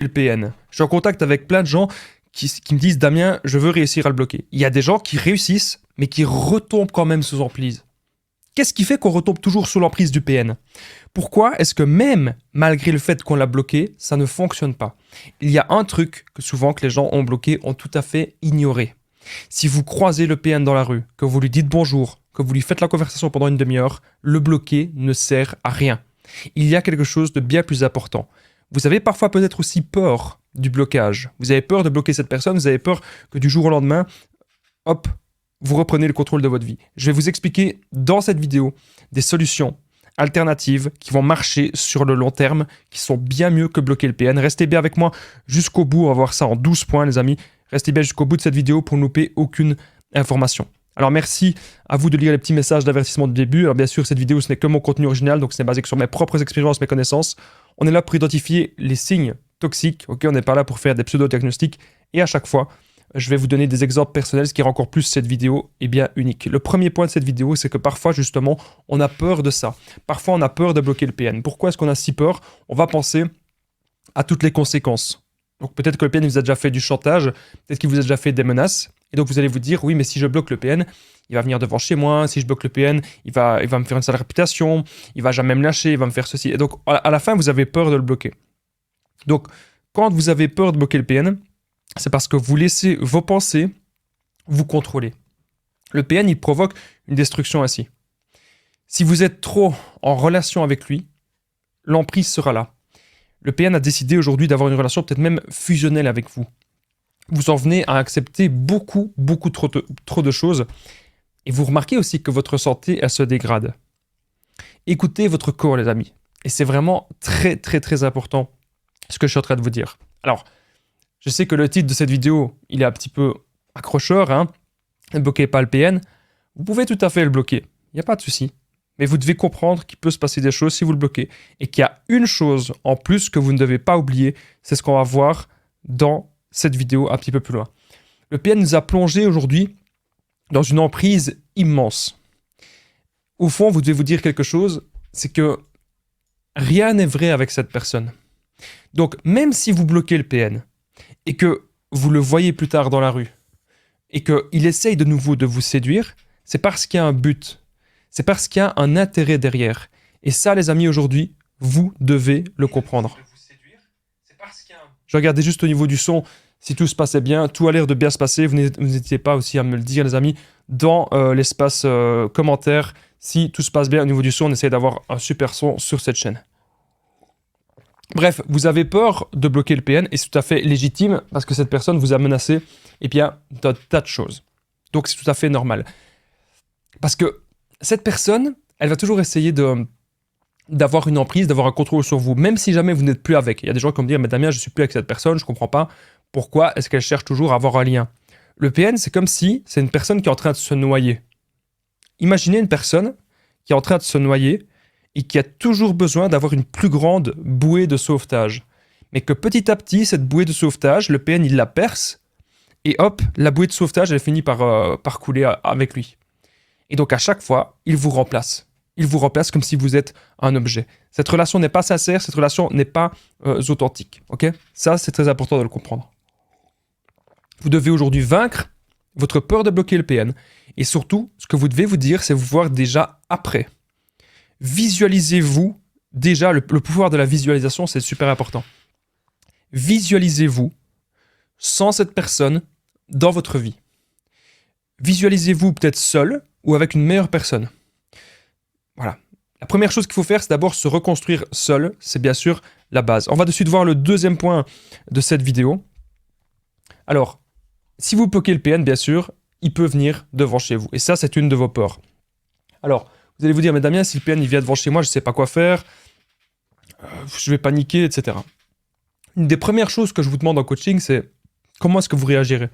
le PN. Je suis en contact avec plein de gens qui me disent « Damien, je veux réussir à le bloquer ». Il y a des gens qui réussissent, mais qui retombent quand même sous emprise. Qu'est-ce qui fait qu'on retombe toujours sous l'emprise du PN? Pourquoi est-ce que même malgré le fait qu'on l'a bloqué, ça ne fonctionne pas? Il y a un truc que souvent que les gens ont bloqué, ont tout à fait ignoré. Si vous croisez le PN dans la rue, que vous lui dites bonjour, que vous lui faites la conversation pendant une demi-heure, le bloquer ne sert à rien. Il y a quelque chose de bien plus important. Vous avez parfois peut-être aussi peur du blocage. Vous avez peur de bloquer cette personne, vous avez peur que du jour au lendemain, hop, vous reprenez le contrôle de votre vie. Je vais vous expliquer dans cette vidéo des solutions alternatives qui vont marcher sur le long terme, qui sont bien mieux que bloquer le PN. Restez bien avec moi jusqu'au bout, on va voir ça en 12 points les amis. Restez bien jusqu'au bout de cette vidéo pour ne louper aucune information. Alors merci à vous de lire les petits messages d'avertissement du début. Alors bien sûr, cette vidéo, ce n'est que mon contenu original, donc c'est basé sur mes propres expériences, mes connaissances. On est là pour identifier les signes toxiques, ok? On n'est pas là pour faire des pseudo-diagnostics. Et à chaque fois, je vais vous donner des exemples personnels, ce qui rend encore plus cette vidéo bien unique. Le premier point de cette vidéo, c'est que parfois, justement, on a peur de ça. Parfois, on a peur de bloquer le PN. Pourquoi est-ce qu'on a si peur? On va penser à toutes les conséquences. Donc peut-être que le PN vous a déjà fait du chantage, peut-être qu'il vous a déjà fait des menaces. Et donc vous allez vous dire, oui, mais si je bloque le PN, il va venir devant chez moi. Si je bloque le PN, il va me faire une sale réputation. Il va jamais me lâcher, il va me faire ceci. Et donc à la fin, vous avez peur de le bloquer. Donc quand vous avez peur de bloquer le PN, c'est parce que vous laissez vos pensées vous contrôler. Le PN, il provoque une destruction ainsi. Si vous êtes trop en relation avec lui, l'emprise sera là. Le PN a décidé aujourd'hui d'avoir une relation peut-être même fusionnelle avec vous. Vous en venez à accepter beaucoup trop de choses. Et vous remarquez aussi que votre santé, elle se dégrade. Écoutez votre corps, les amis. Et c'est vraiment très important ce que je suis en train de vous dire. Alors, je sais que le titre de cette vidéo, il est un petit peu accrocheur, hein. Ne bloquez pas le PN. Vous pouvez tout à fait le bloquer. Il n'y a pas de souci. Mais vous devez comprendre qu'il peut se passer des choses si vous le bloquez. Et qu'il y a une chose en plus que vous ne devez pas oublier, c'est ce qu'on va voir dans cette vidéo un petit peu plus loin. Le PN nous a plongé aujourd'hui dans une emprise immense. Au fond, vous devez vous dire quelque chose, c'est que rien n'est vrai avec cette personne. Donc, même si vous bloquez le PN et que vous le voyez plus tard dans la rue et qu'il essaye de nouveau de vous séduire, c'est parce qu'il y a un but. C'est parce qu'il y a un intérêt derrière. Et ça, les amis, aujourd'hui, vous devez le comprendre. Je regardais juste au niveau du son, si tout se passait bien, tout a l'air de bien se passer. Vous n'hésitez pas aussi à me le dire, les amis, dans l'espace commentaire. Si tout se passe bien au niveau du son, on essaie d'avoir un super son sur cette chaîne. Bref, vous avez peur de bloquer le PN et c'est tout à fait légitime parce que cette personne vous a menacé d'un tas de choses. Donc c'est tout à fait normal. Parce que cette personne, elle va toujours essayer d'avoir une emprise, d'avoir un contrôle sur vous, même si jamais vous n'êtes plus avec. Il y a des gens qui vont me dire, mais Damien, je ne suis plus avec cette personne, je ne comprends pas. Pourquoi est-ce qu'elle cherche toujours à avoir un lien? Le PN, c'est comme si c'est une personne qui est en train de se noyer. Imaginez une personne qui est en train de se noyer et qui a toujours besoin d'avoir une plus grande bouée de sauvetage. Mais que petit à petit, cette bouée de sauvetage, le PN, il la perce, et hop, la bouée de sauvetage, elle finit par couler avec lui. Et donc à chaque fois, il vous remplace. Il vous remplace comme si vous êtes un objet. Cette relation n'est pas sincère, cette relation n'est pas authentique. Ok? Ça, c'est très important de le comprendre. Vous devez aujourd'hui vaincre votre peur de bloquer le PN. Et surtout, ce que vous devez vous dire, c'est vous voir déjà après. Visualisez-vous, déjà, le pouvoir de la visualisation, c'est super important. Visualisez-vous sans cette personne dans votre vie. Visualisez-vous peut-être seul ou avec une meilleure personne. Voilà. La première chose qu'il faut faire, c'est d'abord se reconstruire seul. C'est bien sûr la base. On va de suite voir le deuxième point de cette vidéo. Alors, si vous bloquez le PN, bien sûr, il peut venir devant chez vous. Et ça, c'est une de vos peurs. Alors, vous allez vous dire, mais Damien, si le PN il vient devant chez moi, je ne sais pas quoi faire. Je vais paniquer, etc. Une des premières choses que je vous demande en coaching, c'est comment est-ce que vous réagirez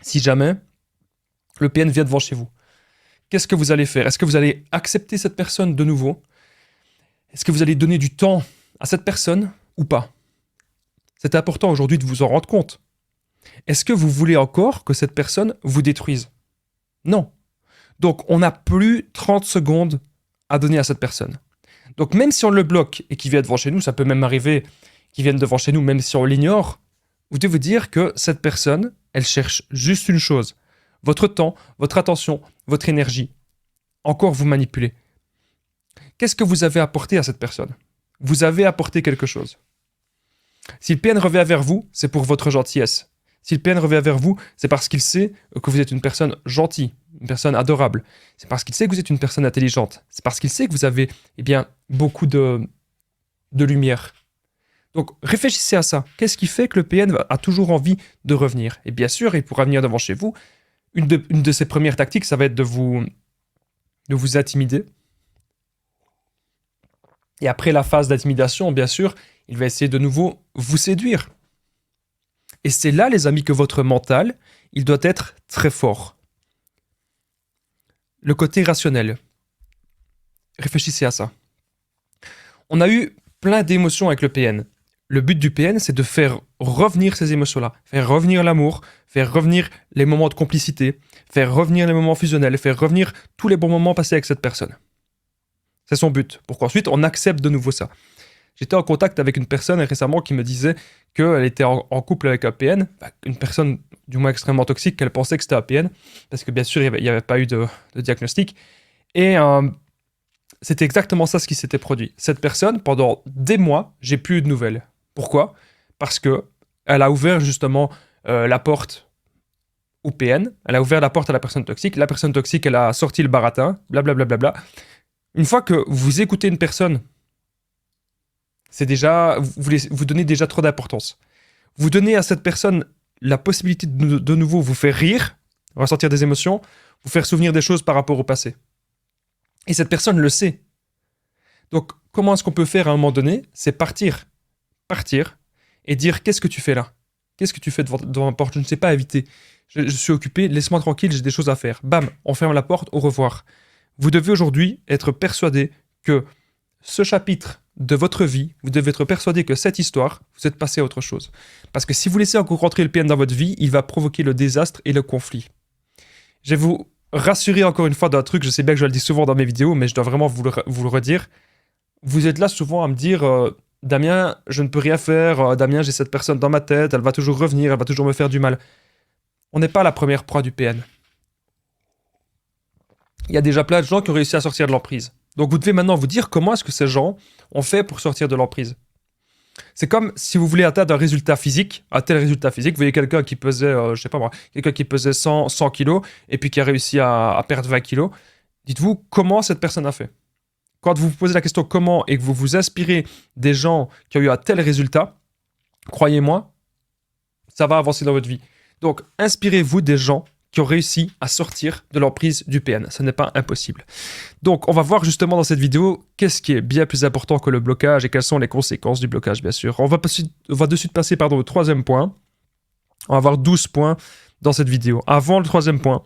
si jamais le PN vient devant chez vous? Qu'est-ce que vous allez faire? Est-ce que vous allez accepter cette personne de nouveau? Est-ce que vous allez donner du temps à cette personne ou pas? C'est important aujourd'hui de vous en rendre compte. Est-ce que vous voulez encore que cette personne vous détruise? Non. Donc, on n'a plus 30 secondes à donner à cette personne. Donc, même si on le bloque et qu'il vient devant chez nous, ça peut même arriver qui viennent devant chez nous, même si on l'ignore, vous devez vous dire que cette personne, elle cherche juste une chose. Votre temps, votre attention, votre énergie. Encore vous manipuler. Qu'est-ce que vous avez apporté à cette personne? Vous avez apporté quelque chose. Si le PN revient vers vous, c'est pour votre gentillesse. Si le PN revient vers vous, c'est parce qu'il sait que vous êtes une personne gentille, une personne adorable. C'est parce qu'il sait que vous êtes une personne intelligente. C'est parce qu'il sait que vous avez beaucoup de lumière. Donc réfléchissez à ça. Qu'est-ce qui fait que le PN a toujours envie de revenir? Et bien sûr, il pourra venir devant chez vous. Une de ses premières tactiques, ça va être de vous intimider. Et après la phase d'intimidation, bien sûr, il va essayer de nouveau vous séduire. Et c'est là, les amis, que votre mental, il doit être très fort. Le côté rationnel. Réfléchissez à ça. On a eu plein d'émotions avec le PN. Le but du PN, c'est de faire revenir ces émotions-là, faire revenir l'amour, faire revenir les moments de complicité, faire revenir les moments fusionnels, faire revenir tous les bons moments passés avec cette personne. C'est son but, pour qu'ensuite on accepte de nouveau ça. J'étais en contact avec une personne récemment qui me disait qu'elle était en couple avec un PN, une personne du moins extrêmement toxique, qu'elle pensait que c'était un PN, parce que bien sûr il n'y avait pas eu de diagnostic. Et c'était exactement ça ce qui s'était produit. Cette personne, pendant des mois, j'ai plus eu de nouvelles. Pourquoi? Parce que elle a ouvert justement la porte au PN, elle a ouvert la porte à la personne toxique, elle a sorti le baratin, blablabla. Une fois que vous écoutez une personne, c'est déjà, vous donnez déjà trop d'importance. Vous donnez à cette personne la possibilité de nouveau vous faire rire, ressentir des émotions, vous faire souvenir des choses par rapport au passé. Et cette personne le sait. Donc, comment est-ce qu'on peut faire à un moment donné? C'est partir et dire: qu'est-ce que tu fais là? Qu'est-ce que tu fais devant la porte? Je ne sais pas éviter. Je suis occupé, laisse-moi tranquille, j'ai des choses à faire. Bam, on ferme la porte, au revoir. Vous devez aujourd'hui être persuadé que ce chapitre de votre vie, vous devez être persuadé que cette histoire, vous êtes passé à autre chose. Parce que si vous laissez encore rentrer le PN dans votre vie, il va provoquer le désastre et le conflit. Je vais vous rassurer encore une fois d'un truc, je sais bien que je le dis souvent dans mes vidéos, mais je dois vraiment vous le redire. Vous êtes là souvent à me dire Damien, je ne peux rien faire, Damien, j'ai cette personne dans ma tête, elle va toujours revenir, elle va toujours me faire du mal. On n'est pas la première proie du PN. Il y a déjà plein de gens qui ont réussi à sortir de l'emprise. Donc vous devez maintenant vous dire comment est-ce que ces gens ont fait pour sortir de l'emprise. C'est comme si vous voulez atteindre un résultat physique, un tel résultat physique, vous voyez quelqu'un qui pesait, je sais pas moi, quelqu'un qui pesait 100 kilos et puis qui a réussi à perdre 20 kilos. Dites-vous comment cette personne a fait. Quand vous vous posez la question comment et que vous vous inspirez des gens qui ont eu un tel résultat, croyez-moi, ça va avancer dans votre vie. Donc inspirez-vous des gens qui ont réussi à sortir de l'emprise du PN. Ce n'est pas impossible. Donc, on va voir justement dans cette vidéo qu'est-ce qui est bien plus important que le blocage et quelles sont les conséquences du blocage, bien sûr. On va de suite passer au troisième point. On va avoir 12 points dans cette vidéo. Avant le troisième point,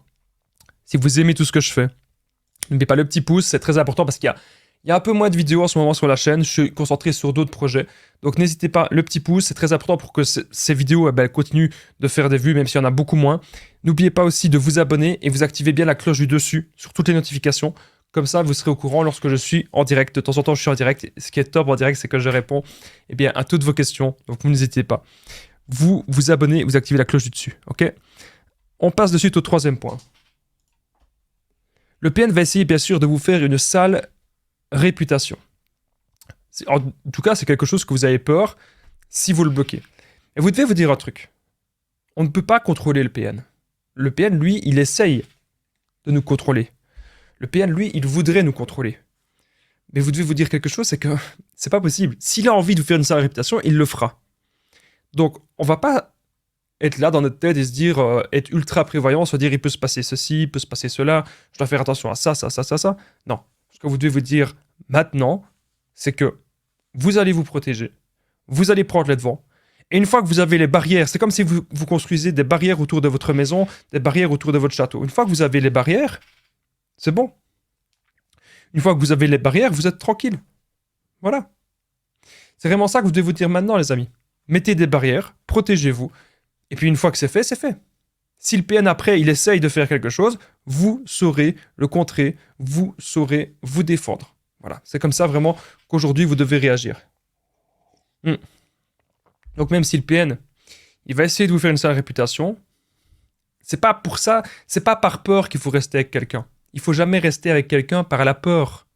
si vous aimez tout ce que je fais, n'oubliez pas le petit pouce, c'est très important parce qu'il y a un peu moins de vidéos en ce moment sur la chaîne. Je suis concentré sur d'autres projets. Donc n'hésitez pas, le petit pouce, c'est très important pour que ces vidéos continuent de faire des vues, même s'il y en a beaucoup moins. N'oubliez pas aussi de vous abonner et vous activez bien la cloche du dessus sur toutes les notifications. Comme ça, vous serez au courant lorsque je suis en direct. De temps en temps, je suis en direct. Ce qui est top en direct, c'est que je réponds à toutes vos questions. Donc vous n'hésitez pas. Vous vous abonnez, vous activez la cloche du dessus. Ok? On passe de suite au troisième point. Le PN va essayer bien sûr de vous faire une sale réputation. En tout cas, c'est quelque chose que vous avez peur si vous le bloquez. Et vous devez vous dire un truc. On ne peut pas contrôler le PN. Le PN, lui, il essaye de nous contrôler. Le PN, lui, il voudrait nous contrôler. Mais vous devez vous dire quelque chose, c'est que c'est pas possible. S'il a envie de vous faire une sale réputation, il le fera. Donc, on va pas être là dans notre tête et se dire, être ultra prévoyant, se dire, il peut se passer ceci, il peut se passer cela, je dois faire attention à ça. Non. Ce que vous devez vous dire maintenant, c'est que vous allez vous protéger, vous allez prendre les devants, et une fois que vous avez les barrières, c'est comme si vous construisez des barrières autour de votre maison, des barrières autour de votre château. Une fois que vous avez les barrières, c'est bon. Une fois que vous avez les barrières, vous êtes tranquille. Voilà. C'est vraiment ça que vous devez vous dire maintenant, les amis. Mettez des barrières, protégez-vous, et puis une fois que c'est fait, c'est fait. Si le PN après, il essaye de faire quelque chose, vous saurez le contrer, vous saurez vous défendre. Voilà, c'est comme ça vraiment qu'aujourd'hui vous devez réagir. Donc même si le PN, il va essayer de vous faire une sale réputation, c'est pas pour ça, c'est pas par peur qu'il faut rester avec quelqu'un. Il faut jamais rester avec quelqu'un par la peur.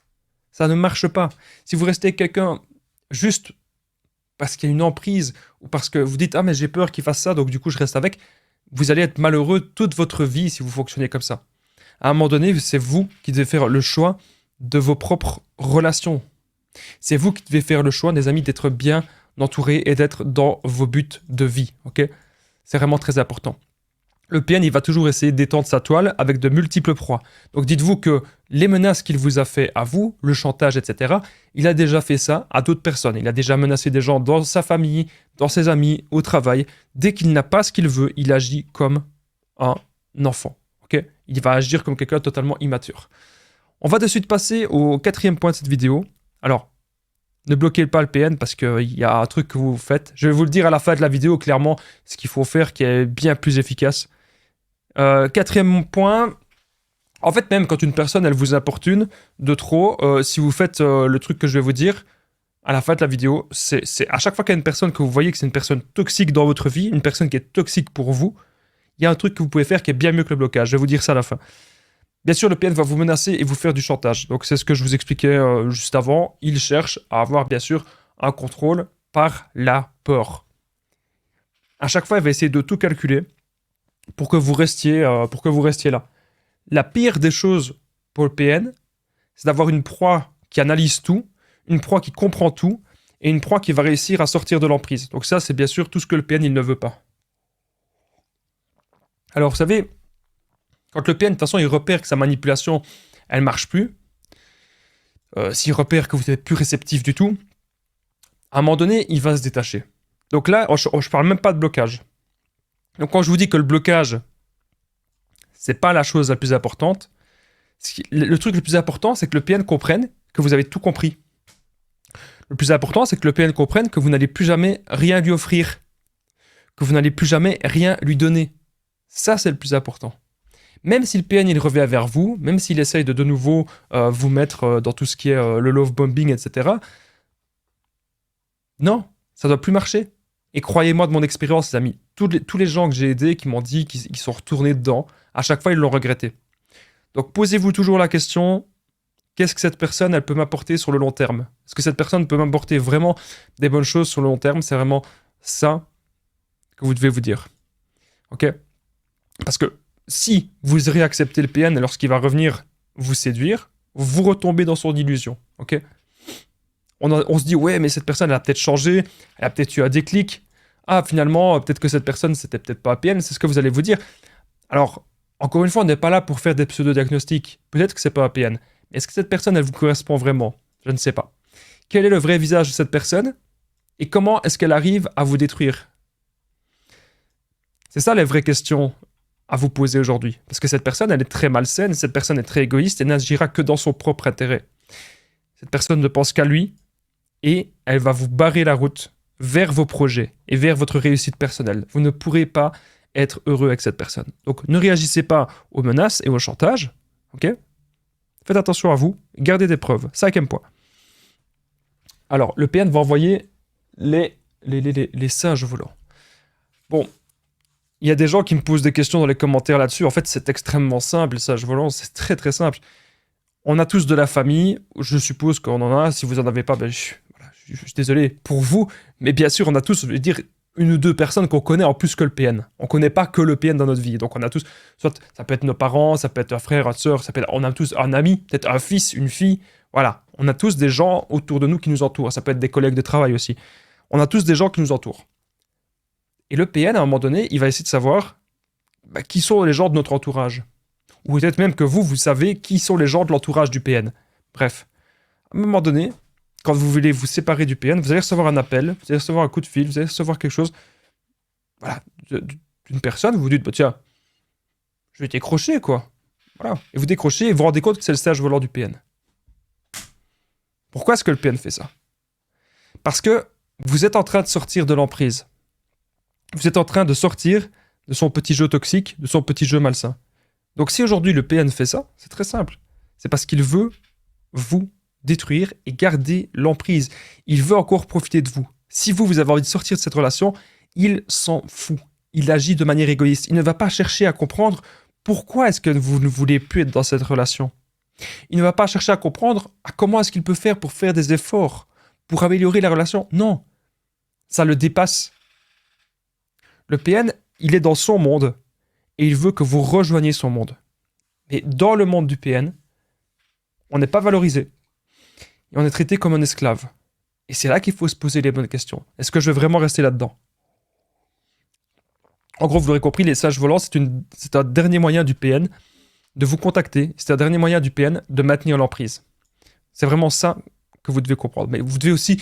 Ça ne marche pas. Si vous restez avec quelqu'un juste parce qu'il y a une emprise ou parce que vous dites « Ah mais j'ai peur qu'il fasse ça, donc du coup je reste avec », vous allez être malheureux toute votre vie si vous fonctionnez comme ça. À un moment donné, c'est vous qui devez faire le choix de vos propres relations. C'est vous qui devez faire le choix, des amis, d'être bien entourés et d'être dans vos buts de vie. Ok ? C'est vraiment très important. Le PN, il va toujours essayer d'étendre sa toile avec de multiples proies. Donc dites-vous que les menaces qu'il vous a fait à vous, le chantage, etc., il a déjà fait ça à d'autres personnes. Il a déjà menacé des gens dans sa famille, dans ses amis, au travail. Dès qu'il n'a pas ce qu'il veut, il agit comme un enfant. Okay ? Il va agir comme quelqu'un de totalement immature. On va de suite passer au 4e point de cette vidéo. Alors, ne bloquez pas le PN parce qu'il y a un truc que vous faites. Je vais vous le dire à la fin de la vidéo, clairement, ce qu'il faut faire qui est bien plus efficace. 4e point, en fait, même quand une personne, elle vous importune de trop, si vous faites le truc que je vais vous dire, à la fin de la vidéo, c'est à chaque fois qu'il y a une personne que vous voyez que c'est une personne toxique dans votre vie, une personne qui est toxique pour vous, il y a un truc que vous pouvez faire qui est bien mieux que le blocage. Je vais vous dire ça à la fin. Bien sûr, le PN va vous menacer et vous faire du chantage. Donc, c'est ce que je vous expliquais juste avant. Il cherche à avoir, bien sûr, un contrôle par la peur. À chaque fois, il va essayer de tout calculer pour que vous restiez là. La pire des choses pour le PN, c'est d'avoir une proie qui analyse tout, une proie qui comprend tout, et une proie qui va réussir à sortir de l'emprise. Donc ça, c'est bien sûr tout ce que le PN, il ne veut pas. Alors, vous savez, quand le PN, de toute façon, il repère que sa manipulation, elle marche plus, s'il repère que vous n'êtes plus réceptif du tout, à un moment donné, il va se détacher. Donc là, je parle même pas de blocage. Donc quand je vous dis que le blocage, c'est pas la chose la plus importante, le truc le plus important, c'est que le PN comprenne que vous avez tout compris. Le plus important, c'est que le PN comprenne que vous n'allez plus jamais rien lui offrir, que vous n'allez plus jamais rien lui donner. Ça, c'est le plus important. Même si le PN, il revient vers vous, même s'il essaye de nouveau vous mettre dans tout ce qui est le love bombing, etc., non, ça ne doit plus marcher. Et croyez-moi de mon expérience, les amis, tous les gens que j'ai aidés qui m'ont dit qu'ils sont retournés dedans, à chaque fois, ils l'ont regretté. Donc, posez-vous toujours la question, qu'est-ce que cette personne, elle peut m'apporter sur le long terme ? Est-ce que cette personne peut m'apporter vraiment des bonnes choses sur le long terme ? C'est vraiment ça que vous devez vous dire. Ok ? Parce que si vous réacceptez le PN lorsqu'il va revenir vous séduire, vous retombez dans son illusion. Ok ? On se dit, ouais, mais cette personne, elle a peut-être changé, elle a peut-être eu un déclic. Ah, finalement, peut-être que cette personne, c'était peut-être pas un PN, c'est ce que vous allez vous dire. Alors, encore une fois, on n'est pas là pour faire des pseudo-diagnostics. Peut-être que c'est pas un PN. Mais est-ce que cette personne, elle vous correspond vraiment ? Je ne sais pas. Quel est le vrai visage de cette personne ? Et comment est-ce qu'elle arrive à vous détruire ? C'est ça les vraies questions à vous poser aujourd'hui. Parce que cette personne, elle est très malsaine, cette personne est très égoïste et n'agira que dans son propre intérêt. Cette personne ne pense qu'à lui et elle va vous barrer la route vers vos projets et vers votre réussite personnelle. Vous ne pourrez pas être heureux avec cette personne. Donc ne réagissez pas aux menaces et au chantage. Ok ? Faites attention à vous, gardez des preuves. 5e point. Alors, le PN va envoyer les singes volants. Bon, il y a des gens qui me posent des questions dans les commentaires là-dessus. En fait, c'est extrêmement simple, les singes volants, c'est très très simple. On a tous de la famille, je suppose qu'on en a. Si vous en avez pas, ben, je suis désolé pour vous, mais bien sûr, on a tous, je veux dire, une ou deux personnes qu'on connaît en plus que le PN. On connaît pas que le PN dans notre vie. Donc on a tous, soit ça peut être nos parents, ça peut être un frère, une sœur, on a tous un ami, peut-être un fils, une fille. Voilà, on a tous des gens autour de nous qui nous entourent. Ça peut être des collègues de travail aussi. On a tous des gens qui nous entourent. Et le PN, à un moment donné, il va essayer de savoir qui sont les gens de notre entourage. Ou peut-être même que vous savez qui sont les gens de l'entourage du PN. Bref, à un moment donné, quand vous voulez vous séparer du PN, vous allez recevoir un appel, vous allez recevoir un coup de fil, vous allez recevoir quelque chose, voilà, d'une personne, vous vous dites, bah, tiens, je vais décrocher, quoi. Voilà. Et vous décrochez et vous vous rendez compte que c'est le sage volant du PN. Pourquoi est-ce que le PN fait ça ? Parce que vous êtes en train de sortir de l'emprise. Vous êtes en train de sortir de son petit jeu toxique, de son petit jeu malsain. Donc si aujourd'hui le PN fait ça, c'est très simple. C'est parce qu'il veut vous détruire et garder l'emprise. Il veut encore profiter de vous. Si vous avez envie de sortir de cette relation, il s'en fout. Il agit de manière égoïste. Il ne va pas chercher à comprendre pourquoi est-ce que vous ne voulez plus être dans cette relation. Il ne va pas chercher à comprendre comment est-ce qu'il peut faire pour faire des efforts, pour améliorer la relation. Non, ça le dépasse. Le PN, il est dans son monde et il veut que vous rejoigniez son monde. Mais dans le monde du PN, on n'est pas valorisé. Et on est traité comme un esclave. Et c'est là qu'il faut se poser les bonnes questions. Est-ce que je veux vraiment rester là-dedans? En gros, vous l'aurez compris, les sages volants, c'est un dernier moyen du PN de vous contacter. C'est un dernier moyen du PN de maintenir l'emprise. C'est vraiment ça que vous devez comprendre. Mais vous devez aussi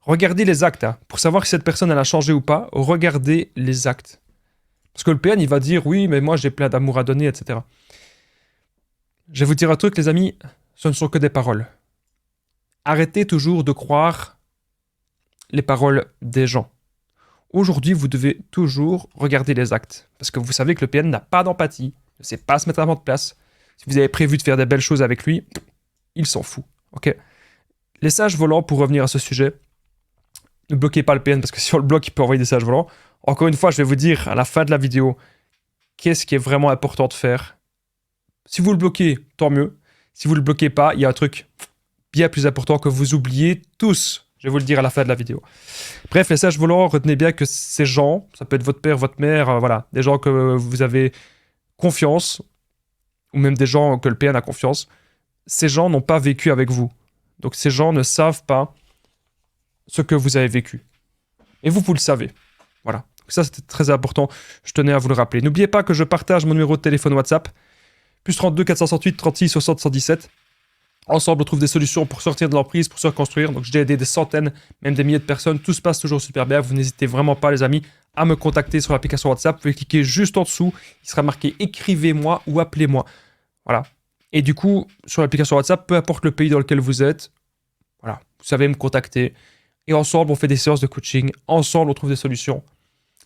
regarder les actes. Hein. Pour savoir si cette personne elle a changé ou pas, regardez les actes. Parce que le PN, il va dire, oui, mais moi, j'ai plein d'amour à donner, etc. Je vais vous dire un truc, les amis, ce ne sont que des paroles. Arrêtez toujours de croire les paroles des gens. Aujourd'hui, vous devez toujours regarder les actes. Parce que vous savez que le PN n'a pas d'empathie, ne sait pas se mettre à votre place. Si vous avez prévu de faire des belles choses avec lui, il s'en fout. Ok. Les sages volants, pour revenir à ce sujet, ne bloquez pas le PN parce que si on le bloque, il peut envoyer des sages volants. Encore une fois, je vais vous dire à la fin de la vidéo qu'est-ce qui est vraiment important de faire. Si vous le bloquez, tant mieux. Si vous ne le bloquez pas, il y a un truc bien plus important que vous oubliez tous. Je vais vous le dire à la fin de la vidéo. Bref, les sages volants, retenez bien que ces gens, ça peut être votre père, votre mère, voilà, des gens que vous avez confiance, ou même des gens que le PN a confiance, ces gens n'ont pas vécu avec vous. Donc ces gens ne savent pas ce que vous avez vécu. Et vous, vous le savez. Voilà. Donc ça, c'était très important. Je tenais à vous le rappeler. N'oubliez pas que je partage mon numéro de téléphone WhatsApp, plus 32 468 36 60 117. Ensemble, on trouve des solutions pour sortir de l'emprise, pour se reconstruire. Donc, j'ai aidé des centaines, même des milliers de personnes. Tout se passe toujours super bien. Vous n'hésitez vraiment pas, les amis, à me contacter sur l'application WhatsApp. Vous pouvez cliquer juste en dessous. Il sera marqué « Écrivez-moi » ou « Appelez-moi ». Voilà. Et du coup, sur l'application WhatsApp, peu importe le pays dans lequel vous êtes, voilà, vous savez me contacter. Et ensemble, on fait des séances de coaching. Ensemble, on trouve des solutions.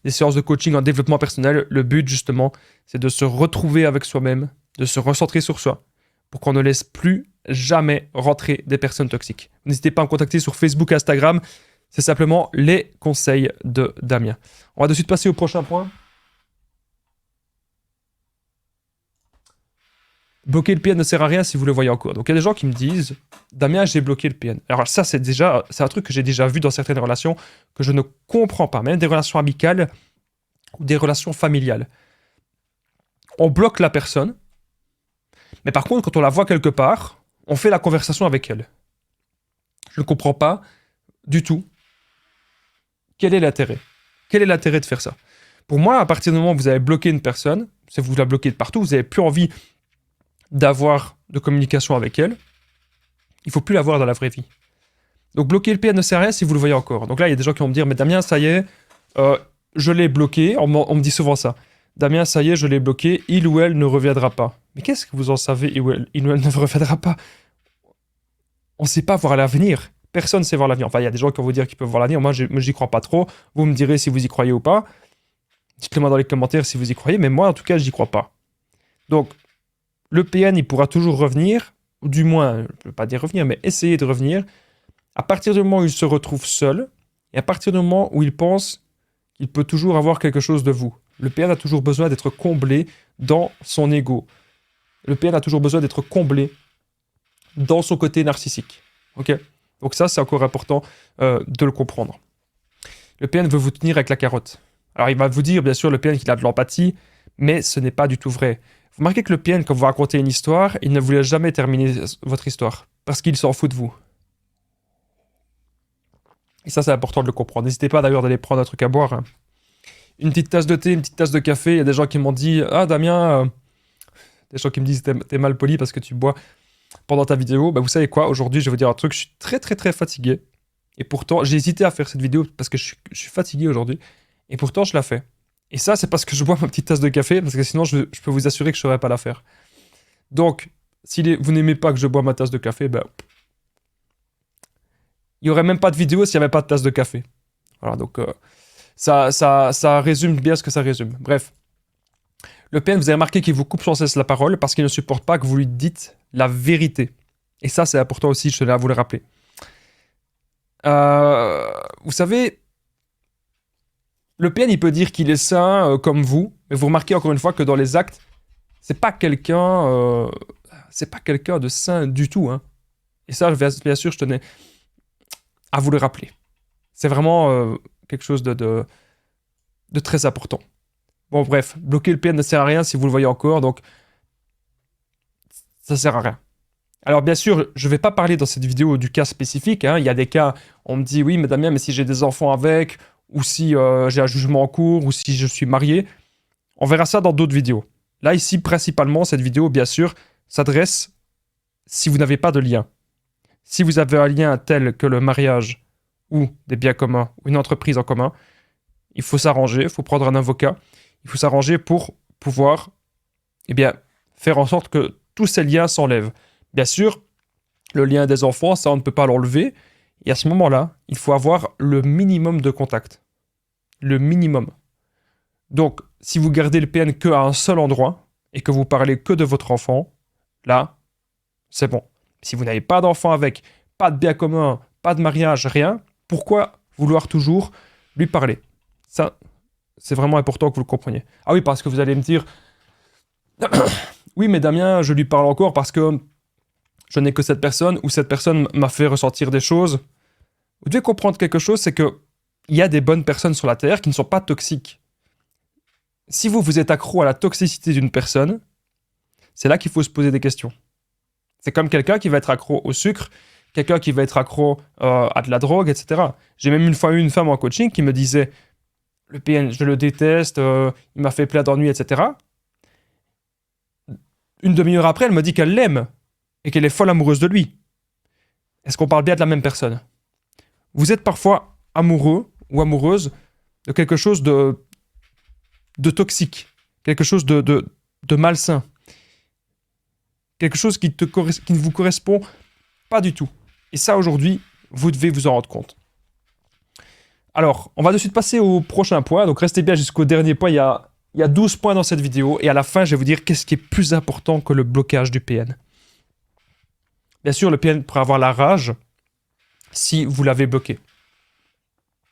Des séances de coaching en développement personnel. Le but, justement, c'est de se retrouver avec soi-même, de se recentrer sur soi, pour qu'on ne laisse plus jamais rentrer des personnes toxiques. N'hésitez pas à me contacter sur Facebook et Instagram. C'est simplement les conseils de Damien. On va de suite passer au prochain point. Bloquer le PN ne sert à rien si vous le voyez encore. Donc il y a des gens qui me disent « Damien, j'ai bloqué le PN ». Alors ça, c'est un truc que j'ai déjà vu dans certaines relations que je ne comprends pas. Même des relations amicales ou des relations familiales. On bloque la personne, mais par contre, quand on la voit quelque part, on fait la conversation avec elle. Je ne comprends pas du tout quel est l'intérêt. Quel est l'intérêt de faire ça? Pour moi, à partir du moment où vous avez bloqué une personne, si vous la bloquez de partout, vous n'avez plus envie d'avoir de communication avec elle, il ne faut plus l'avoir dans la vraie vie. Donc bloquer le PN ne sert à rien si vous le voyez encore. Donc là, il y a des gens qui vont me dire « Mais Damien, ça y est, je l'ai bloqué. » On me dit souvent ça. « Damien, ça y est, je l'ai bloqué. Il ou elle ne reviendra pas. » Mais qu'est-ce que vous en savez, il ou elle ne reviendra pas? On ne sait pas voir l'avenir. Personne ne sait voir l'avenir. Enfin, il y a des gens qui vont vous dire qu'ils peuvent voir l'avenir. Moi, j'y crois pas trop. Vous me direz si vous y croyez ou pas. Dites-le moi dans les commentaires si vous y croyez. Mais moi, en tout cas, j'y crois pas. Donc, le PN, il pourra toujours revenir. Ou du moins, je ne peux pas dire revenir, mais essayer de revenir. À partir du moment où il se retrouve seul. Et à partir du moment où il pense qu'il peut toujours avoir quelque chose de vous. Le PN a toujours besoin d'être comblé dans son ego. Le PN a toujours besoin d'être comblé dans son côté narcissique. Ok? Donc ça, c'est encore important de le comprendre. Le PN veut vous tenir avec la carotte. Alors il va vous dire, bien sûr, le PN qu'il a de l'empathie, mais ce n'est pas du tout vrai. Vous remarquez que le PN, quand vous racontez une histoire, il ne voulait jamais terminer votre histoire, parce qu'il s'en fout de vous. Et ça, c'est important de le comprendre. N'hésitez pas d'ailleurs d'aller prendre un truc à boire. Hein. Une petite tasse de thé, une petite tasse de café. Il y a des gens qui m'ont dit « Ah Damien, des gens qui me disent t'es mal poli parce que tu bois pendant ta vidéo. » Bah, vous savez quoi, aujourd'hui, je vais vous dire un truc. Je suis très très très fatigué. Et pourtant, j'ai hésité à faire cette vidéo parce que je suis fatigué aujourd'hui. Et pourtant, je la fais. Et ça, c'est parce que je bois ma petite tasse de café, parce que sinon, je peux vous assurer que je ne saurais pas la faire. Donc, si vous n'aimez pas que je bois ma tasse de café, ben, il n'y aurait même pas de vidéo s'il n'y avait pas de tasse de café. Voilà, donc ça résume bien ce que ça résume. Bref. Le PN, vous avez remarqué qu'il vous coupe sans cesse la parole parce qu'il ne supporte pas que vous lui dites la vérité. Et ça, c'est important aussi, je tenais à vous le rappeler. Vous savez, Le PN, il peut dire qu'il est sain comme vous, mais vous remarquez encore une fois que dans les actes, c'est pas quelqu'un de sain du tout, hein. Et ça, bien sûr, je tenais à vous le rappeler. C'est vraiment quelque chose de très important. Bon, bref, bloquer le PN ne sert à rien si vous le voyez encore, donc ça sert à rien. Alors bien sûr, je ne vais pas parler dans cette vidéo du cas spécifique, hein. Il y a des cas, on me dit, oui, mais Damien, mais si j'ai des enfants avec, ou si j'ai un jugement en cours, ou si je suis marié, on verra ça dans d'autres vidéos. Là, ici, principalement, cette vidéo, bien sûr, s'adresse si vous n'avez pas de lien. Si vous avez un lien tel que le mariage, ou des biens communs, ou une entreprise en commun, il faut s'arranger, il faut prendre un avocat, il faut s'arranger pour pouvoir faire en sorte que tous ces liens s'enlèvent. Bien sûr, le lien des enfants, ça on ne peut pas l'enlever, et à ce moment-là, il faut avoir le minimum de contact. Le minimum. Donc, si vous gardez le PN qu'à un seul endroit, et que vous parlez que de votre enfant, là, c'est bon. Si vous n'avez pas d'enfant avec, pas de bien commun, pas de mariage, rien, pourquoi vouloir toujours lui parler? Ça, c'est vraiment important que vous le compreniez. Ah oui, parce que vous allez me dire, oui, mais Damien, je lui parle encore parce que je n'ai que cette personne ou cette personne m'a fait ressentir des choses. Vous devez comprendre quelque chose, c'est que il y a des bonnes personnes sur la Terre qui ne sont pas toxiques. Si vous êtes accro à la toxicité d'une personne, c'est là qu'il faut se poser des questions. C'est comme quelqu'un qui va être accro au sucre, quelqu'un qui va être accro à de la drogue, etc. J'ai même une fois eu une femme en coaching qui me disait « Le PN, je le déteste, il m'a fait plein d'ennuis, etc. » Une demi-heure après, elle me dit qu'elle l'aime et qu'elle est folle amoureuse de lui. Est-ce qu'on parle bien de la même personne? Vous êtes parfois amoureux ou amoureuse de quelque chose de toxique, quelque chose de malsain, quelque chose qui ne vous correspond pas du tout. Et ça, aujourd'hui, vous devez vous en rendre compte. Alors, on va de suite passer au prochain point. Donc, restez bien jusqu'au dernier point. Il y a 12 points dans cette vidéo. Et à la fin, je vais vous dire qu'est-ce qui est plus important que le blocage du PN. Bien sûr, le PN pourra avoir la rage si vous l'avez bloqué.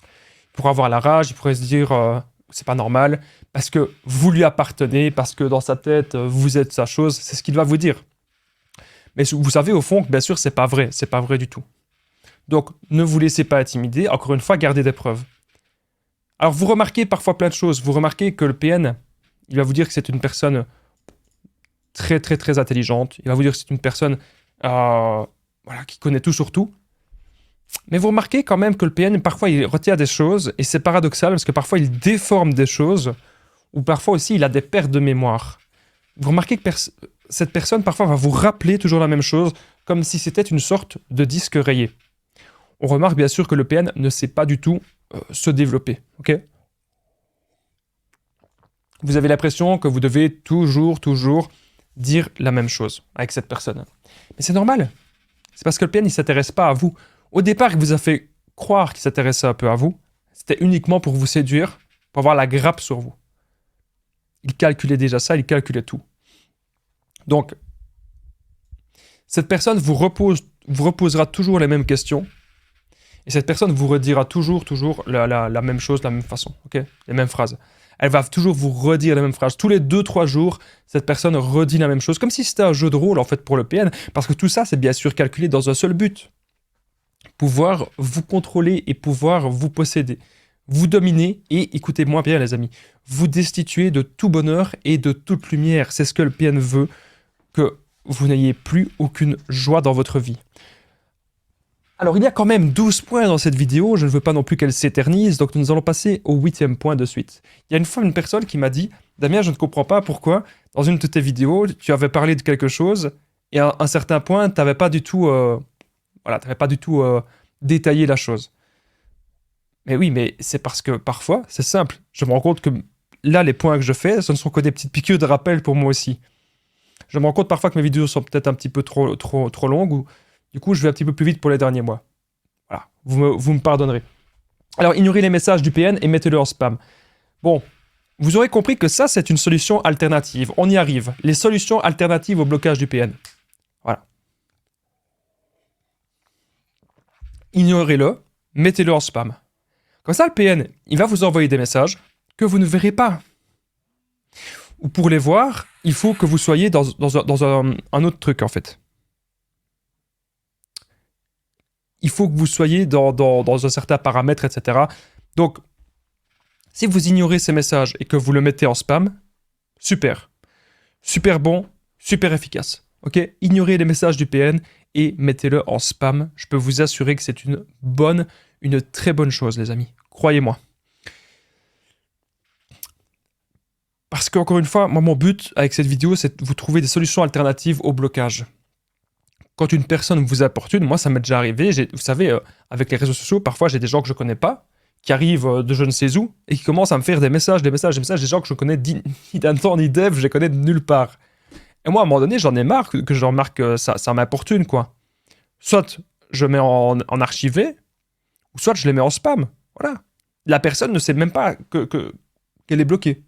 Il pourra avoir la rage, il pourrait se dire c'est pas normal, parce que vous lui appartenez, parce que dans sa tête, vous êtes sa chose. C'est ce qu'il va vous dire. Mais vous savez au fond que bien sûr, c'est pas vrai du tout. Donc, ne vous laissez pas intimider. Encore une fois, gardez des preuves. Alors, vous remarquez parfois plein de choses. Vous remarquez que le PN, il va vous dire que c'est une personne très, très, très intelligente. Il va vous dire que c'est une personne qui connaît tout sur tout. Mais vous remarquez quand même que le PN, parfois, il retient des choses. Et c'est paradoxal parce que parfois, il déforme des choses. Ou parfois aussi, il a des pertes de mémoire. Vous remarquez que cette personne, parfois, va vous rappeler toujours la même chose, comme si c'était une sorte de disque rayé. On remarque bien sûr que le PN ne sait pas du tout se développer. Ok ? Vous avez l'impression que vous devez toujours dire la même chose avec cette personne. Mais c'est normal. C'est parce que le PN, il ne s'intéresse pas à vous. Au départ, il vous a fait croire qu'il s'intéressait un peu à vous. C'était uniquement pour vous séduire, pour avoir la grappe sur vous. Il calculait déjà ça, il calculait tout. Donc, cette personne vous reposera toujours les mêmes questions. Et cette personne vous redira toujours la même chose, de la même façon, ok ? Les mêmes phrases. Elle va toujours vous redire les mêmes phrases. Tous les 2-3 jours, cette personne redit la même chose, comme si c'était un jeu de rôle, en fait, pour le PN, parce que tout ça, c'est bien sûr calculé dans un seul but. Pouvoir vous contrôler et pouvoir vous posséder. Vous dominer et, écoutez-moi bien, les amis, vous destituer de tout bonheur et de toute lumière. C'est ce que le PN veut, que vous n'ayez plus aucune joie dans votre vie. Alors, il y a quand même 12 points dans cette vidéo, je ne veux pas non plus qu'elle s'éternise, donc nous allons passer au 8e point de suite. Il y a une fois une personne qui m'a dit « Damien, je ne comprends pas pourquoi, dans une de tes vidéos, tu avais parlé de quelque chose, et à un certain point, tu n'avais pas du tout, détaillé la chose. » Mais oui, mais c'est parce que parfois, c'est simple, je me rends compte que là, les points que je fais, ce ne sont que des petites piqûres de rappel pour moi aussi. Je me rends compte parfois que mes vidéos sont peut-être un petit peu trop longues, ou du coup, je vais un petit peu plus vite pour les derniers mois. Voilà, vous me pardonnerez. Alors, ignorez les messages du PN et mettez-le en spam. Bon, vous aurez compris que ça, c'est une solution alternative. On y arrive. Les solutions alternatives au blocage du PN. Voilà. Ignorez-le, mettez-le en spam. Comme ça, le PN, il va vous envoyer des messages que vous ne verrez pas. Ou pour les voir, il faut que vous soyez dans un autre truc, en fait. Il faut que vous soyez dans un certain paramètre, etc. Donc, si vous ignorez ces messages et que vous le mettez en spam, super. Super bon, super efficace. Ok, ignorez les messages du PN et mettez-le en spam. Je peux vous assurer que c'est une très bonne chose, les amis. Croyez-moi. Parce qu'encore une fois, moi, mon but avec cette vidéo, c'est de vous trouver des solutions alternatives au blocage. Quand une personne vous importune, moi, ça m'est déjà arrivé. Vous savez, avec les réseaux sociaux, parfois, j'ai des gens que je connais pas, qui arrivent de je ne sais où, et qui commencent à me faire des messages, des gens que je connais ni d'un temps ni d'Ève, je les connais de nulle part. Et moi, à un moment donné, j'en ai marre que je remarque que ça m'importune, quoi. Soit je mets en archivé, ou soit je les mets en spam. Voilà. La personne ne sait même pas qu'elle est bloquée.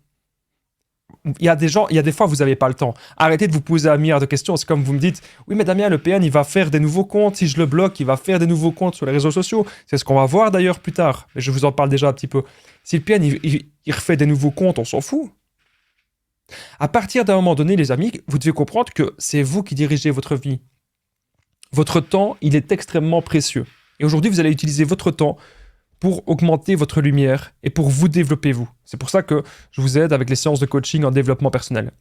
Il y a des fois, vous n'avez pas le temps. Arrêtez de vous poser un milliard de questions. C'est comme vous me dites, oui, mais Damien, le PN, il va faire des nouveaux comptes. Si je le bloque, il va faire des nouveaux comptes sur les réseaux sociaux. C'est ce qu'on va voir d'ailleurs plus tard. Mais je vous en parle déjà un petit peu. Si le PN, il refait des nouveaux comptes, on s'en fout. À partir d'un moment donné, les amis, vous devez comprendre que c'est vous qui dirigez votre vie. Votre temps, il est extrêmement précieux. Et aujourd'hui, vous allez utiliser votre temps pour augmenter votre lumière et pour vous développer vous. C'est pour ça que je vous aide avec les séances de coaching en développement personnel.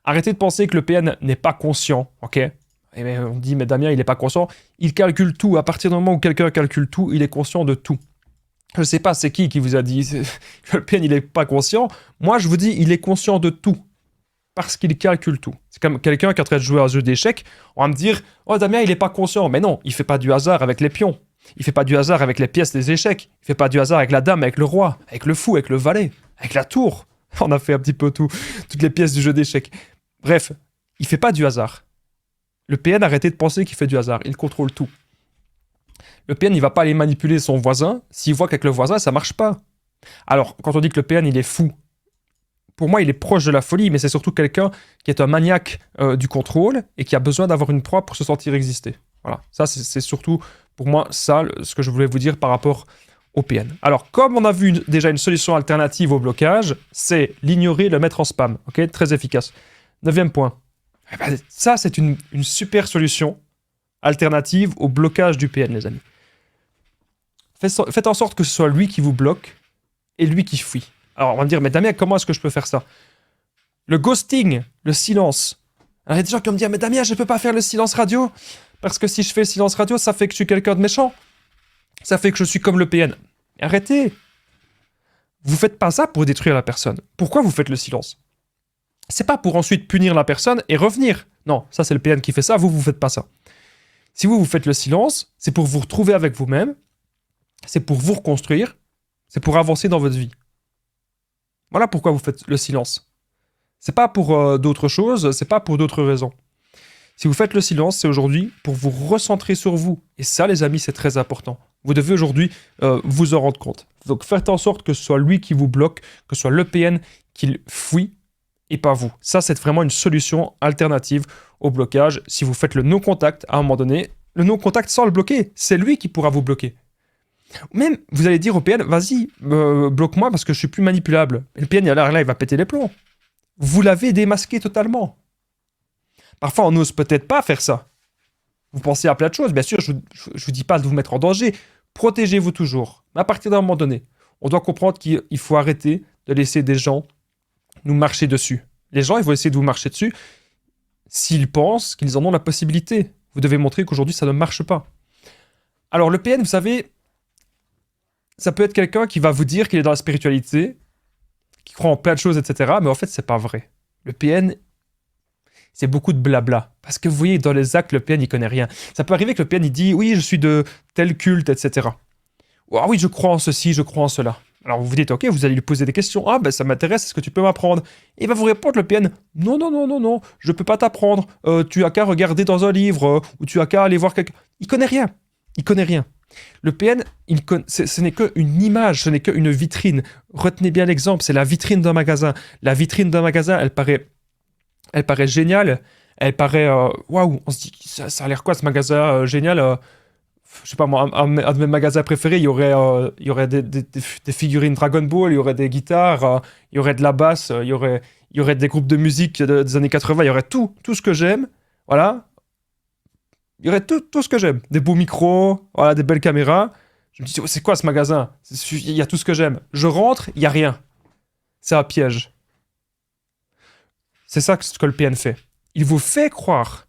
Arrêtez de penser que le PN n'est pas conscient, ok ? Et on dit, mais Damien, il n'est pas conscient. Il calcule tout. À partir du moment où quelqu'un calcule tout, il est conscient de tout. Je ne sais pas c'est qui vous a dit que le PN, il n'est pas conscient. Moi, je vous dis, il est conscient de tout. Parce qu'il calcule tout. C'est comme quelqu'un qui est en train de jouer à un jeu d'échecs. On va me dire, oh Damien, il n'est pas conscient. Mais non, il ne fait pas du hasard avec les pions. Il ne fait pas du hasard avec les pièces des échecs. Il ne fait pas du hasard avec la dame, avec le roi, avec le fou, avec le valet, avec la tour. On a fait un petit peu toutes les pièces du jeu d'échecs. Bref, il ne fait pas du hasard. Le PN, arrêtez de penser qu'il fait du hasard. Il contrôle tout. Le PN, il ne va pas aller manipuler son voisin s'il voit qu'avec le voisin, ça ne marche pas. Alors, quand on dit que le PN, il est fou, pour moi, il est proche de la folie, mais c'est surtout quelqu'un qui est un maniaque du contrôle et qui a besoin d'avoir une proie pour se sentir exister. Voilà, ça c'est surtout pour moi ça ce que je voulais vous dire par rapport au PN. Alors, comme on a vu déjà une solution alternative au blocage, c'est l'ignorer, le mettre en spam. Ok, très efficace. 9e point. Eh ben, ça, c'est une super solution alternative au blocage du PN, les amis. Faites en sorte que ce soit lui qui vous bloque et lui qui fuit. Alors, on va me dire, mais Damien, comment est-ce que je peux faire ça ? Le ghosting, le silence. Alors, il y a des gens qui vont me dire, mais Damien, je ne peux pas faire le silence radio, parce que si je fais le silence radio, ça fait que je suis quelqu'un de méchant. Ça fait que je suis comme le PN. Arrêtez. Vous ne faites pas ça pour détruire la personne. Pourquoi vous faites le silence ? C'est pas pour ensuite punir la personne et revenir. Non, ça c'est le PN qui fait ça, vous faites pas ça. Si vous faites le silence, c'est pour vous retrouver avec vous-même, c'est pour vous reconstruire, c'est pour avancer dans votre vie. Voilà pourquoi vous faites le silence. C'est pas pour d'autres choses, c'est pas pour d'autres raisons. Si vous faites le silence, c'est aujourd'hui pour vous recentrer sur vous. Et ça, les amis, c'est très important. Vous devez aujourd'hui vous en rendre compte. Donc faites en sorte que ce soit lui qui vous bloque, que ce soit le PN qui fuit et pas vous. Ça, c'est vraiment une solution alternative au blocage. Si vous faites le no-contact, à un moment donné, le no-contact sans le bloquer, c'est lui qui pourra vous bloquer. Même, vous allez dire au PN, vas-y, bloque-moi parce que je suis plus manipulable. Et le PN, là, il va péter les plombs. Vous l'avez démasqué totalement. Parfois, on n'ose peut-être pas faire ça. Vous pensez à plein de choses. Bien sûr, je vous dis pas de vous mettre en danger. Protégez-vous toujours. Mais à partir d'un moment donné, on doit comprendre qu'il faut arrêter de laisser des gens nous marcher dessus. Les gens, ils vont essayer de vous marcher dessus s'ils pensent qu'ils en ont la possibilité. Vous devez montrer qu'aujourd'hui, ça ne marche pas. Alors, le PN, vous savez, ça peut être quelqu'un qui va vous dire qu'il est dans la spiritualité, qui croit en plein de choses, etc. Mais en fait, c'est pas vrai. Le PN, c'est beaucoup de blabla. Parce que vous voyez, dans les actes, le PN, il connaît rien. Ça peut arriver que le PN, il dit, oui, je suis de tel culte, etc. Ou, ah oui, je crois en ceci, je crois en cela. Alors vous vous dites, ok, vous allez lui poser des questions. Ah ben ça m'intéresse, est-ce que tu peux m'apprendre ? Et il va vous répondre, le PN, non, je peux pas t'apprendre. Tu as qu'à regarder dans un livre, ou tu as qu'à aller voir quelqu'un. Il connaît rien. Le PN, ce n'est qu'une image, ce n'est qu'une vitrine. Retenez bien l'exemple, c'est la vitrine d'un magasin. La vitrine d'un magasin, elle paraît géniale. Elle paraît, waouh, on se dit, ça a l'air quoi ce magasin génial je sais pas moi, un de mes magasins préférés, il y aurait des figurines Dragon Ball, il y aurait des guitares, il y aurait de la basse, il y aurait des groupes de musique des années 80, il y aurait tout ce que j'aime, voilà. Il y aurait tout ce que j'aime. Des beaux micros, voilà, des belles caméras. Je me dis, oh, c'est quoi ce magasin? Il y a tout ce que j'aime. Je rentre, il y a rien. C'est un piège. C'est ça ce que le PN fait. Il vous fait croire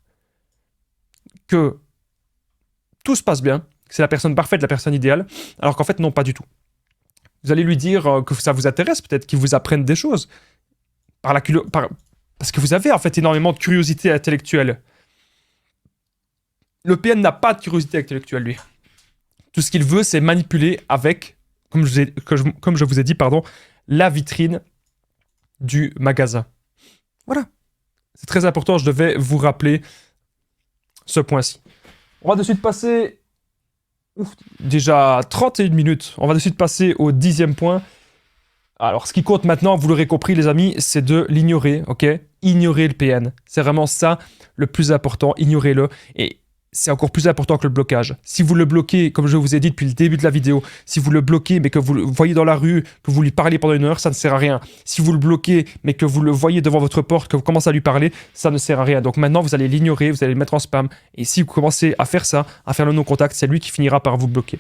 que tout se passe bien, que c'est la personne parfaite, la personne idéale, alors qu'en fait, non, pas du tout. Vous allez lui dire que ça vous intéresse, peut-être qu'il vous apprenne des choses. Parce que vous avez en fait énormément de curiosité intellectuelle. Le PN n'a pas de curiosité intellectuelle, lui. Tout ce qu'il veut, c'est manipuler avec, comme je vous ai dit, pardon, la vitrine du magasin. Voilà. C'est très important, je devais vous rappeler ce point-ci. On va de suite passer... déjà 31 minutes. On va de suite passer au 10e point. Alors, ce qui compte maintenant, vous l'aurez compris, les amis, c'est de l'ignorer, ok? Ignorer le PN. C'est vraiment ça le plus important. Ignorez-le. Et c'est encore plus important que le blocage. Si vous le bloquez, comme je vous ai dit depuis le début de la vidéo, si vous le bloquez, mais que vous le voyez dans la rue, que vous lui parlez pendant 1 heure, ça ne sert à rien. Si vous le bloquez, mais que vous le voyez devant votre porte, que vous commencez à lui parler, ça ne sert à rien. Donc maintenant, vous allez l'ignorer, vous allez le mettre en spam. Et si vous commencez à faire ça, à faire le non-contact, c'est lui qui finira par vous bloquer.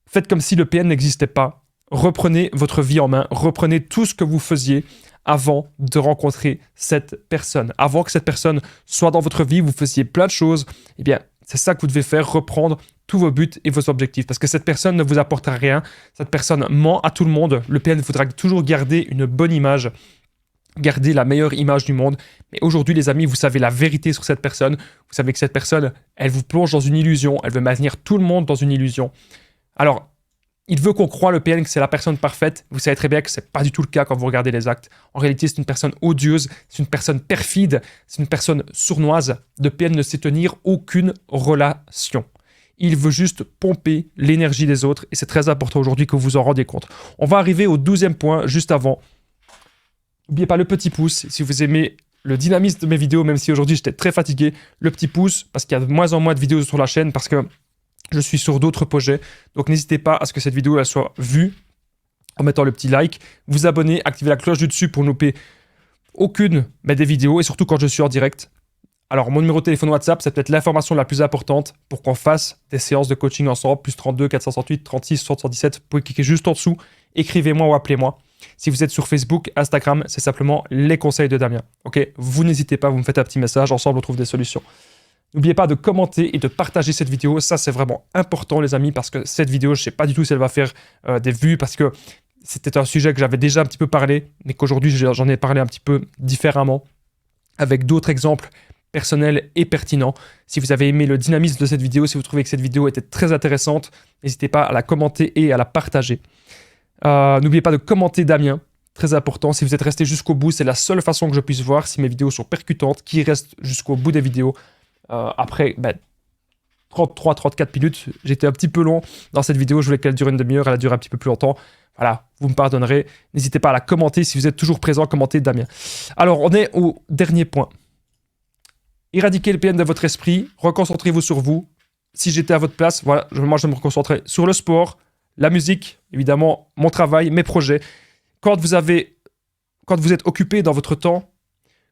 Faites comme si le PN n'existait pas. Reprenez votre vie en main. Reprenez tout ce que vous faisiez avant de rencontrer cette personne. Avant que cette personne soit dans votre vie, vous faisiez plein de choses. Eh bien, c'est ça que vous devez faire, reprendre tous vos buts et vos objectifs. Parce que cette personne ne vous apportera rien. Cette personne ment à tout le monde. Le PN voudra toujours garder une bonne image, garder la meilleure image du monde. Mais aujourd'hui, les amis, vous savez la vérité sur cette personne. Vous savez que cette personne, elle vous plonge dans une illusion. Elle veut maintenir tout le monde dans une illusion. Alors, il veut qu'on croie, le PN, que c'est la personne parfaite. Vous savez très bien que ce n'est pas du tout le cas quand vous regardez les actes. En réalité, c'est une personne odieuse, c'est une personne perfide, c'est une personne sournoise. Le PN ne sait tenir aucune relation. Il veut juste pomper l'énergie des autres et c'est très important aujourd'hui que vous vous en rendez compte. On va arriver au 12e point, juste avant. N'oubliez pas le petit pouce. Si vous aimez le dynamisme de mes vidéos, même si aujourd'hui j'étais très fatigué, le petit pouce, parce qu'il y a de moins en moins de vidéos sur la chaîne, parce que je suis sur d'autres projets, donc n'hésitez pas à ce que cette vidéo elle soit vue en mettant le petit like, vous abonner, activer la cloche du dessus pour ne louper aucune des vidéos, et surtout quand je suis en direct. Alors mon numéro de téléphone WhatsApp, c'est peut-être l'information la plus importante pour qu'on fasse des séances de coaching ensemble, plus 32 468 36 77, vous pouvez cliquer juste en dessous, écrivez-moi ou appelez-moi. Si vous êtes sur Facebook, Instagram, c'est simplement les conseils de Damien. Ok, vous n'hésitez pas, vous me faites un petit message, ensemble on trouve des solutions. N'oubliez pas de commenter et de partager cette vidéo. Ça, c'est vraiment important, les amis, parce que cette vidéo, je ne sais pas du tout si elle va faire des vues, parce que c'était un sujet que j'avais déjà un petit peu parlé, mais qu'aujourd'hui, j'en ai parlé un petit peu différemment, avec d'autres exemples personnels et pertinents. Si vous avez aimé le dynamisme de cette vidéo, si vous trouvez que cette vidéo était très intéressante, n'hésitez pas à la commenter et à la partager. N'oubliez pas de commenter Damien. Très important, si vous êtes resté jusqu'au bout, c'est la seule façon que je puisse voir si mes vidéos sont percutantes, qui restent jusqu'au bout des vidéos. Après 33-34 minutes, j'étais un petit peu long dans cette vidéo, je voulais qu'elle dure 1 demi-heure, elle a duré un petit peu plus longtemps. Voilà, vous me pardonnerez. N'hésitez pas à la commenter, si vous êtes toujours présent, commentez Damien. Alors, on est au dernier point. Éradiquez le PN de votre esprit, reconcentrez-vous sur vous. Si j'étais à votre place, voilà, moi je me reconcentrer sur le sport, la musique, évidemment, mon travail, mes projets. Quand vous êtes occupé dans votre temps,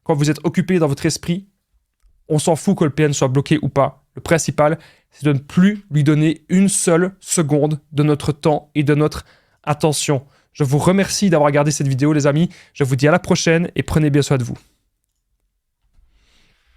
quand vous êtes occupé dans votre esprit, on s'en fout que le PN soit bloqué ou pas. Le principal, c'est de ne plus lui donner une seule seconde de notre temps et de notre attention. Je vous remercie d'avoir regardé cette vidéo, les amis. Je vous dis à la prochaine et prenez bien soin de vous.